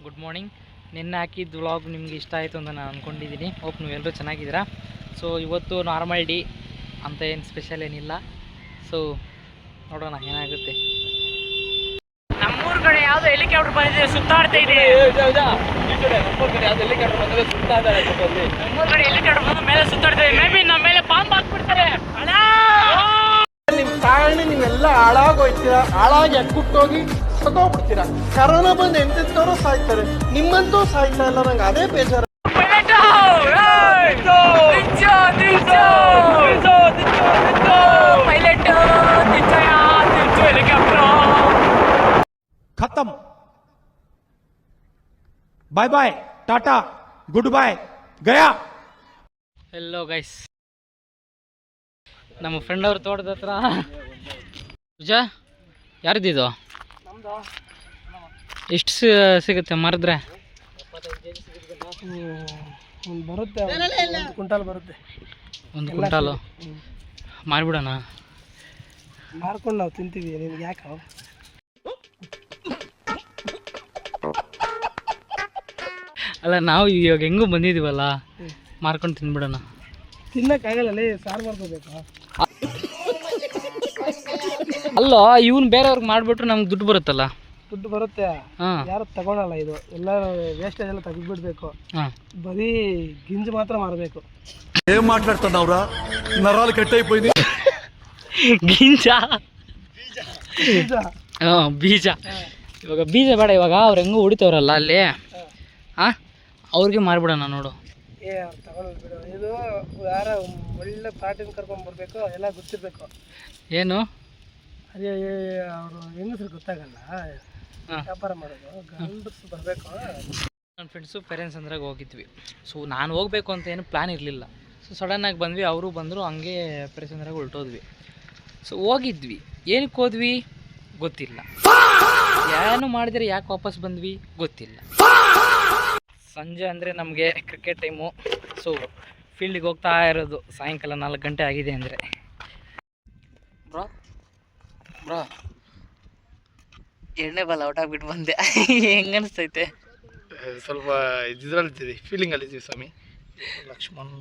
Good morning. ನಿನ್ನೆ ಹಾಕಿದ್ದು vlog ನಿಮ್ಗೆ ಇಷ್ಟ ಆಯಿತು ಅಂತ ನಾನು ಅಂದ್ಕೊಂಡಿದ್ದೀನಿ. ಹೋಪ್ ನೀವೆಲ್ಲರೂ ಚೆನ್ನಾಗಿದ್ದೀರಾ. ಸೊ ಇವತ್ತು ನಾರ್ಮಲ್ ಡೇ ಅಂತ ಏನು ಸ್ಪೆಷಲ್ ಏನಿಲ್ಲ. ಸೊ ನೋಡೋಣ ಏನಾಗುತ್ತೆ. ನಮ್ಮೂರ ಕಡೆ ಯಾವುದೋ ಹೆಲಿಕಾಪ್ಟರ್ ಬಂದಿದೆ, ಸುತ್ತಾಡ್ತಾ ಇದೆ. ನಮ್ಮೂರ ಕಡೆ ಹೆಲಿಕಾಪ್ಟರ್ ಬಂದ ಮೇಲೆ ಸುತ್ತಾಡ್ತಾ ಇದೆ. ಮೇ ಬಿ ನಮ್ಮ ಮೇಲೆ ಬಾಂಬ್ ಹಾಕ್ಬಿಡ್ತಾರೆ. ನಿಮ್ಮ ಕಾರಣ ನೀವೆಲ್ಲ ಹಾಳಾಗೋಯ್ತೀರಾ, ಹಾಳಾಗಿ ಅಕ್ಕುಟ್ಟೋಗಿ ಸತ್ತೋಗ್ಬಿಡ್ತೀರಾ. ಕರೋನಾ ಬಂದು ಎಂತೆಂಥವ್ರು ಸಾಯ್ತಾರೆ, ನಿಮ್ಮಂತೂ ಸಾಯ್ತಾ ಇಲ್ಲ. ನಂಗೆ ಅದೇ ಬೇಜಾರು. खत्म, bye bye, tata, goodbye, गया. ಹೆಲೋ ಗೈಸ್, ನಮ್ಮ ಫ್ರೆಂಡ್ ಅವ್ರ ತೋಟದ ಹತ್ರ ಪೂಜಾ ಯಾರ್ದಿದು? ಎಷ್ಟು ಸಿಗುತ್ತೆ ಮಾರಿದ್ರೆ? ಬರುತ್ತೆ, 1 ಕ್ವಿಂಟಾಲ್ ಬರುತ್ತೆ. 1 ಕ್ವಿಂಟಾಲು ಮಾರಿಬಿಡೋಣ. ಮಾರ್ಕೊಂಡು ನಾವು ತಿಂತೀವಿ, ನಿಮ್ಗೆ ಯಾಕೆ? ಅಲ್ಲ, ನಾವು ಇವಾಗ ಹೆಂಗೂ ಬಂದಿದ್ದೀವಲ್ಲ, ಮಾರ್ಕೊಂಡು ತಿನ್ಬಿಡೋಣ. ತಿನ್ನಕ್ಕಾಗಲ್ಲ, ಸಾರು ಮಾಡ್ಕೋಬೇಕು. ಅಲ್ಲ, ಇವನು ಬೇರೆಯವ್ರಿಗೆ ಮಾಡಿಬಿಟ್ರೆ ನಮ್ಗೆ ದುಡ್ಡು ಬರುತ್ತಲ್ಲ. ದುಡ್ಡು ಬರುತ್ತೆ, ಯಾರು ತಗೊಳಲ್ಲ. ಇದು ಎಲ್ಲ ವೇಸ್ಟೇಜ್ ಎಲ್ಲ ತೆಗೆದ್ಬಿಡ್ಬೇಕು. ಬರೀ ಗಿಂಜು ಮಾತ್ರ ಮಾರಬೇಕು. ఏం మాట్లాడుతున్నావురా, నరాలు కట్ అయిపోయింది. ಗಿಂಜ, ಬೀಜ. ಇವಾಗ ಬೀಜ ಬೇಡ, ಇವಾಗ ಅವ್ರು ಹೆಂಗೂ ಹೊಡಿತವ್ರಲ್ಲ ಅಲ್ಲಿ, ಅವ್ರಿಗೆ ಮಾರ್ಬಿಡೋಣ ನೋಡು. ತಗೊಳ್ಳೋದು ಬಿಡು. ಇದು ಯಾರ ಒಳ್ಳೆ ಪಾರ್ಟಿನ ಕರ್ಕೊಂಡ್ಬರ್ಬೇಕು, ಎಲ್ಲ ಗೊತ್ತಿರಬೇಕು. ಏನು ಅದೇ ಅವರು ಹೆಂಗಸ್ರು ಗೊತ್ತಾಗಲ್ಲ ವ್ಯಾಪಾರ ಮಾಡೋದು, ಗಂಡಸರು ಬರಬೇಕು. ನನ್ನ ಫ್ರೆಂಡ್ಸು ಪೇರೆಂಟ್ಸ್ ಅಂದ್ರಾಗ ಹೋಗಿದ್ವಿ. ಸೊ ನಾನು ಹೋಗ್ಬೇಕು ಅಂತ ಏನು ಪ್ಲ್ಯಾನ್ ಇರಲಿಲ್ಲ. ಸೊ ಸಡನ್ನಾಗಿ ಬಂದ್ವಿ, ಅವರು ಬಂದರು, ಹಂಗೆ ಪೇರೆಂಟ್ಸ್ ಅಂದ್ರಾಗ ಹೊರಟೋದ್ವಿ. ಸೊ ಹೋಗಿದ್ವಿ, ಏನಕ್ಕೆ ಹೋದ್ವಿ ಗೊತ್ತಿಲ್ಲ, ಏನು ಮಾಡಿದರೆ ಯಾಕೆ ವಾಪಸ್ ಬಂದ್ವಿ ಗೊತ್ತಿಲ್ಲ. ಸಂಜೆ ಅಂದರೆ ನಮಗೆ ಕ್ರಿಕೆಟ್ ಟೈಮು. ಸೊ ಫೀಲ್ಡಿಗೆ ಹೋಗ್ತಾ ಇರೋದು ಸಾಯಂಕಾಲ 4 ಗಂಟೆ ಆಗಿದೆ ಅಂದರೆ. ಬ್ರೋ ಬ್ರೋ, 2ನೇ ಬಾಲ್ ಔಟ್ ಆಗಿಬಿಟ್ಟು ಬಂದೆ. ಹೆಂಗೆ ಅನಿಸ್ತೈತೆ? ಸ್ವಲ್ಪ ಇದ್ರಲ್ಲಿದ್ದೀವಿ, ಫೀಲಿಂಗಲ್ಲಿದ್ದೀವಿ ಸ್ವಾಮಿ. ಲಕ್ಷ್ಮಣ್